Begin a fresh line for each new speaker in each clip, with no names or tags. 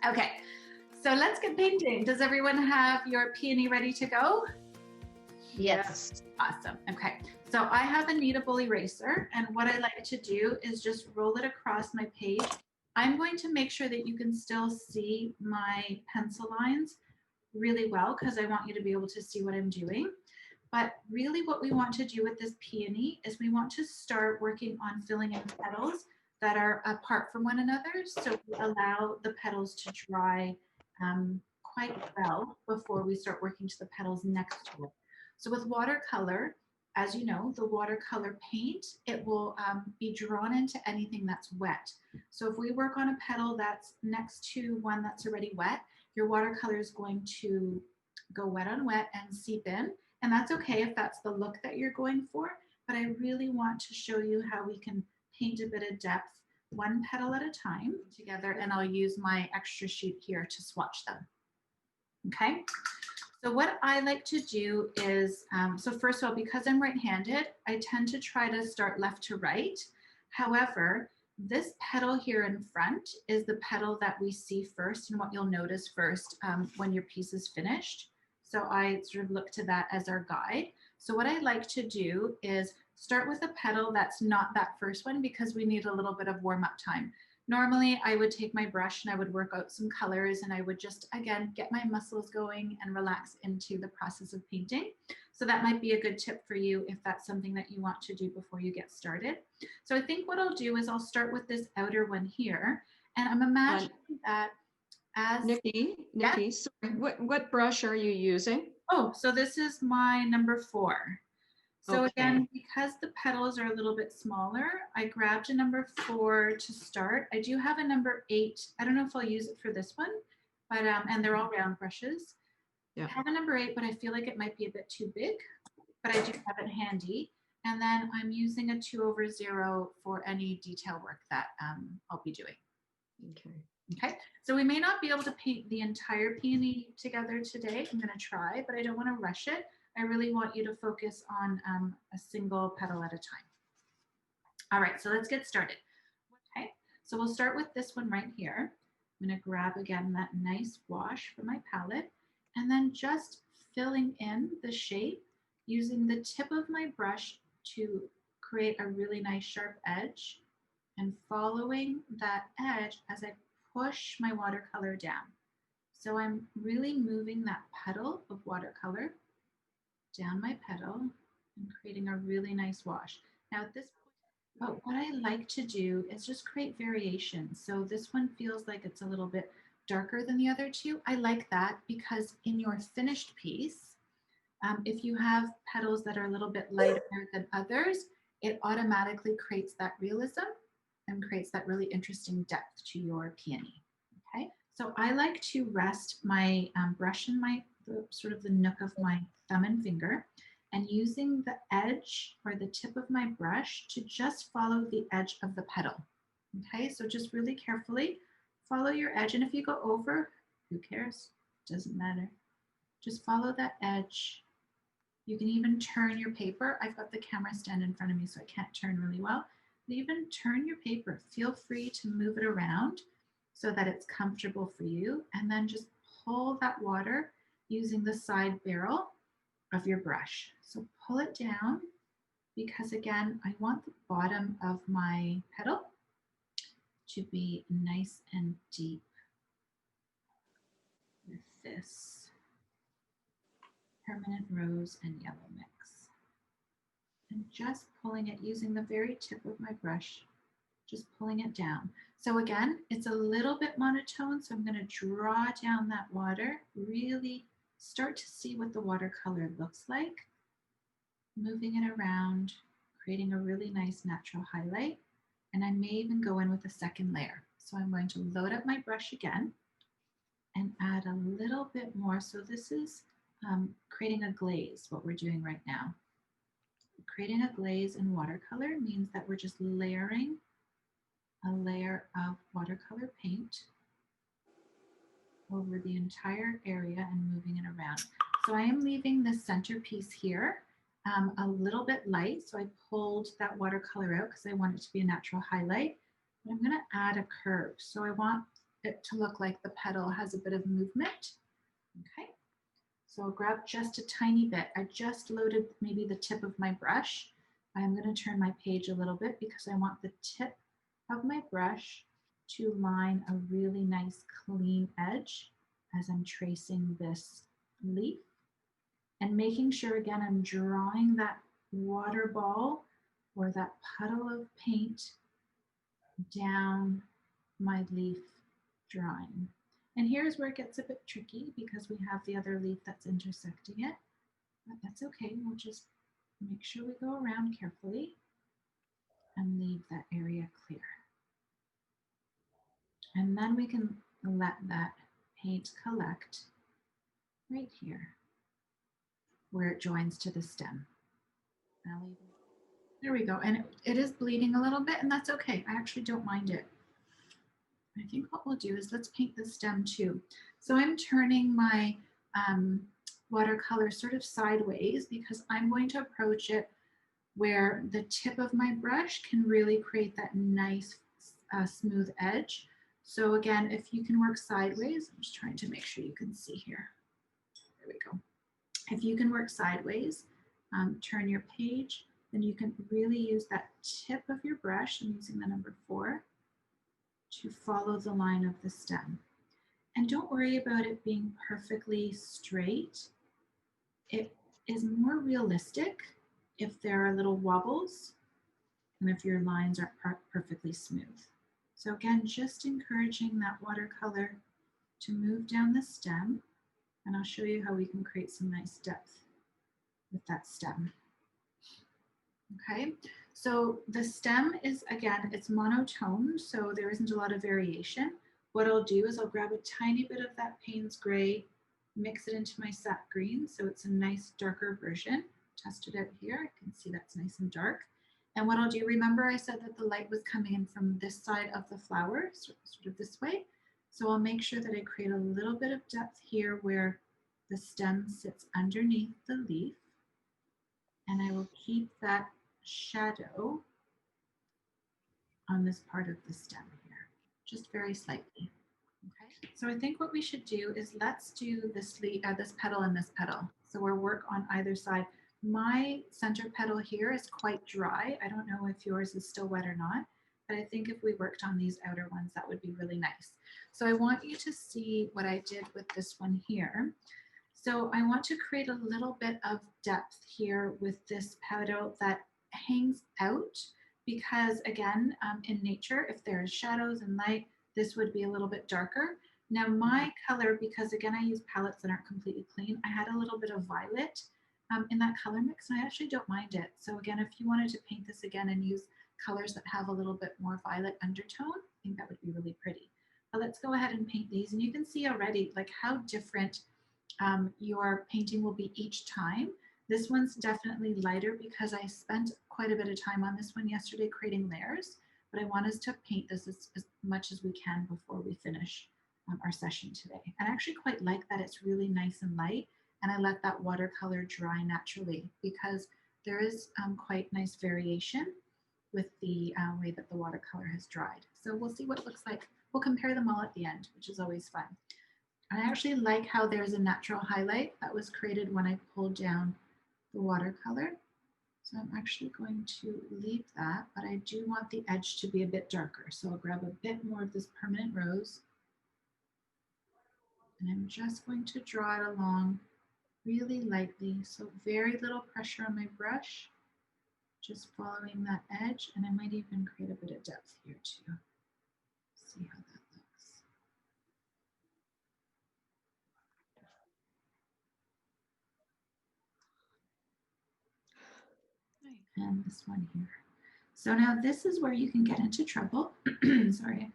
Okay, so let's get painting. Does everyone have your peony ready to go?
Yes.
Awesome. Okay, so I have a kneadable eraser, and what I like to do is just roll it across my page. I'm going to make sure that you can still see my pencil lines really well because I want you to be able to see what I'm doing. But really what we want to do with this peony is we want to start working on filling in petals that are apart from one another. So we allow the petals to dry quite well before we start working to the petals next to it. So with watercolor, as you know, the watercolor paint, it will be drawn into anything that's wet. So if we work on a petal that's next to one that's already wet, your watercolor is going to go wet on wet and seep in. And that's okay if that's the look that you're going for, but I really want to show you how we can paint a bit of depth, one petal at a time together, and I'll use my extra sheet here to swatch them. Okay, so what I like to do is, so first of all, because I'm right-handed, I tend to try to start left to right. However, this petal here in front is the petal that we see first and what you'll notice first when your piece is finished. So I sort of look to that as our guide. So what I like to do is start with a petal that's not that first one because we need a little bit of warm-up time. Normally, I would take my brush and I would work out some colors and I would just, again, get my muscles going and relax into the process of painting. So that might be a good tip for you if that's something that you want to do before you get started. So I think what I'll do is I'll start with this outer one here. And I'm imagining that as...
Nicki,
yeah?
sorry, what brush are you using?
Oh, so this is my number 4. So
Okay.
again, because the petals are a little bit smaller, I grabbed a number 4 to start. I do have a number 8. I don't know if I'll use it for this one, but and they're all round brushes.
Yeah.
I have a number 8, but I feel like it might be a bit too big, but I do have it handy. And then I'm using a 2/0 for any detail work that I'll be doing.
Okay.
Okay, so we may not be able to paint the entire peony together today. I'm going to try, but I don't want to rush it. I really want you to focus on a single petal at a time. All right, so let's get started. Okay, so we'll start with this one right here. I'm going to grab again that nice wash from my palette and then just filling in the shape using the tip of my brush to create a really nice sharp edge and following that edge as I push my watercolor down. So I'm really moving that petal of watercolor down my petal and creating a really nice wash. Now at this point, but what I like to do is just create variation. So this one feels like it's a little bit darker than the other two. I like that because in your finished piece, if you have petals that are a little bit lighter than others, it automatically creates that realism and creates that really interesting depth to your peony. Okay, so I like to rest my brush in the sort of the nook of my thumb and finger, and using the edge or the tip of my brush to just follow the edge of the petal. Okay, so just really carefully follow your edge, and if you go over, who cares? Doesn't matter. Just follow that edge. You can even turn your paper. I've got the camera stand in front of me, so I can't turn really well. But even turn your paper. Feel free to move it around so that it's comfortable for you. And then just pull that water using the side barrel of your brush. So pull it down because, again, I want the bottom of my petal to be nice and deep with this permanent rose and yellow mix. And just pulling it using the very tip of my brush, just pulling it down. So again, it's a little bit monotone, so I'm going to draw down that water, really start to see what the watercolor looks like, moving it around, creating a really nice natural highlight. And I may even go in with a second layer. So I'm going to load up my brush again and add a little bit more. So this is creating a glaze, what we're doing right now. Creating a glaze in watercolor means that we're just layering a layer of watercolor paint over the entire area and moving it around. So I am leaving the centerpiece here a little bit light. So I pulled that watercolor out because I want it to be a natural highlight. But I'm going to add a curve. So I want it to look like the petal has a bit of movement. Okay, so I'll grab just a tiny bit. I just loaded maybe the tip of my brush. I'm going to turn my page a little bit because I want the tip of my brush to line a really nice clean edge as I'm tracing this leaf, and making sure again I'm drawing that water ball or that puddle of paint down my leaf drawing. And here's where it gets a bit tricky because we have the other leaf that's intersecting it, but that's okay. We'll just make sure we go around carefully and leave that area clear. And then we can let that paint collect right here where it joins to the stem. There we go. And it is bleeding a little bit, and that's okay. I actually don't mind it. I think what we'll do is let's paint the stem too. So I'm turning my watercolor sort of sideways because I'm going to approach it where the tip of my brush can really create that nice smooth edge. So again, if you can work sideways, I'm just trying to make sure you can see here. There we go. If you can work sideways, turn your page, then you can really use that tip of your brush, I'm using the number 4, to follow the line of the stem. And don't worry about it being perfectly straight. It is more realistic if there are little wobbles and if your lines aren't perfectly smooth. So again, just encouraging that watercolor to move down the stem, and I'll show you how we can create some nice depth with that stem. Okay, so the stem is, again, it's monotone, so there isn't a lot of variation. What I'll do is I'll grab a tiny bit of that Payne's gray, mix it into my sap green, so it's a nice darker version. Test it out here, I can see that's nice and dark. And what I'll do, remember I said that the light was coming in from this side of the flower, sort of this way. So I'll make sure that I create a little bit of depth here where the stem sits underneath the leaf. And I will keep that shadow on this part of the stem here, just very slightly. Okay, so I think what we should do is let's do this petal and this petal. So we'll work on either side. My center petal here is quite dry. I don't know if yours is still wet or not, but I think if we worked on these outer ones, that would be really nice. So I want you to see what I did with this one here. So I want to create a little bit of depth here with this petal that hangs out because again, in nature, if there's shadows and light, this would be a little bit darker. Now my color, because again, I use palettes that aren't completely clean, I had a little bit of violet in that color mix, and I actually don't mind it. So again, if you wanted to paint this again and use colors that have a little bit more violet undertone, I think that would be really pretty. But let's go ahead and paint these, and you can see already like how different your painting will be each time. This one's definitely lighter because I spent quite a bit of time on this one yesterday creating layers, but I want us to paint this as much as we can before we finish our session today. And I actually quite like that it's really nice and light, and I let that watercolor dry naturally because there is quite nice variation with the way that the watercolor has dried. So we'll see what it looks like. We'll compare them all at the end, which is always fun. I actually like how there's a natural highlight that was created when I pulled down the watercolor. So I'm actually going to leave that, but I do want the edge to be a bit darker. So I'll grab a bit more of this permanent rose, and I'm just going to draw it along really lightly. So very little pressure on my brush, just following that edge. And I might even create a bit of depth here too. See how that looks. And this one here. So now this is where you can get into trouble. Sorry.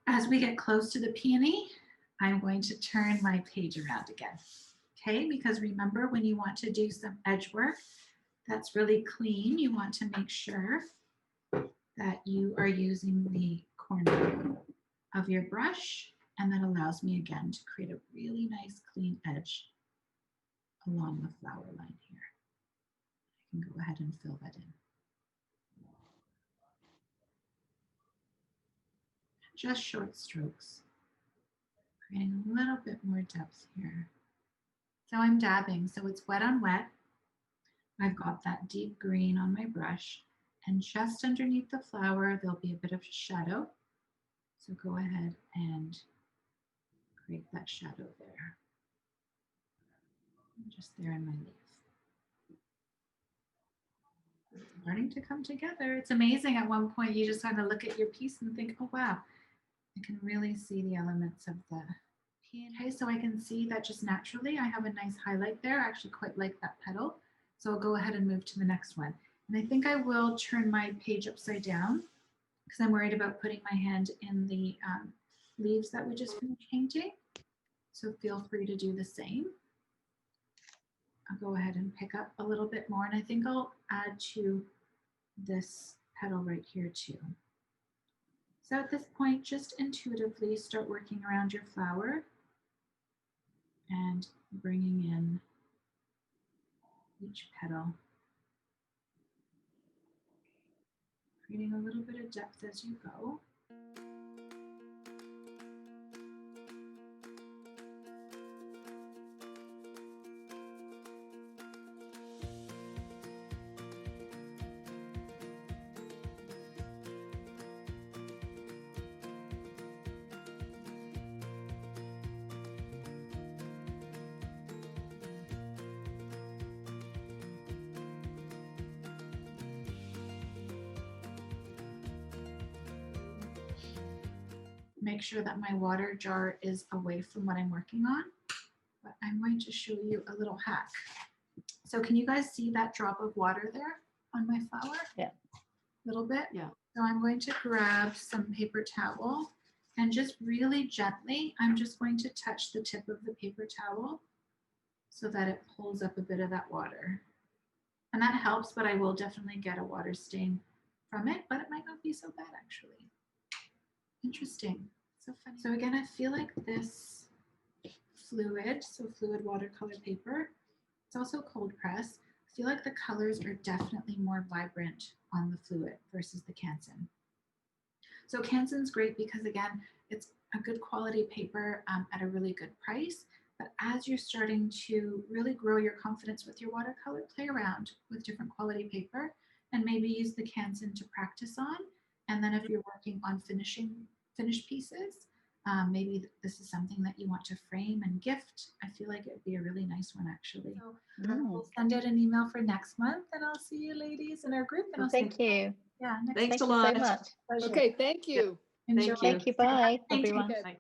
As we get close to the peony, I'm going to turn my page around again. Okay, because remember when you want to do some edge work that's really clean, you want to make sure that you are using the corner of your brush, and that allows me again to create a really nice clean edge along the flower line here. I can go ahead and fill that in. just short strokes, creating a little bit more depth here. So I'm dabbing, so it's wet on wet. I've got that deep green on my brush, and just underneath the flower, there'll be a bit of shadow. So go ahead and create that shadow there. Just there in my leaf. It's starting to come together. It's amazing. At one point, you just kind of look at your piece and think, oh, wow, I can really see the elements of the peony. Okay, so I can see that just naturally, I have a nice highlight there. I actually quite like that petal. So I'll go ahead and move to the next one. And I think I will turn my page upside down because I'm worried about putting my hand in the leaves that we just finished painting. So feel free to do the same. I'll go ahead and pick up a little bit more, and I think I'll add to this petal right here too. So at this point, just intuitively start working around your flower and bringing in each petal, creating a little bit of depth as you go. Make sure that my water jar is away from what I'm working on, but I'm going to show you a little hack. So can you guys see that drop of water there on my flower?
Yeah.
A little bit?
Yeah.
So I'm going to grab some paper towel and just really gently, I'm just going to touch the tip of the paper towel so that it pulls up a bit of that water. And that helps, but I will definitely get a water stain from it, but it might not be so bad actually. Interesting. So funny. So again, I feel like this fluid, so fluid watercolor paper, it's also cold press. I feel like the colors are definitely more vibrant on the fluid versus the Canson. So Canson's great because again, it's a good quality paper at a really good price. But as you're starting to really grow your confidence with your watercolor, play around with different quality paper and maybe use the Canson to practice on. And then if you're working on finished pieces, maybe this is something that you want to frame and gift. I feel like it would be a really nice one actually. So we'll send out an email for next month and I'll see you ladies in our group. And I'll
Thank you.
Yeah, next
Thanks
Thank
a
you
lot.
so much.
pleasure.
Okay, thank you.
Enjoy.
Thank you.
Thank you. Bye,
Thank you.
everyone.
Okay.
Bye.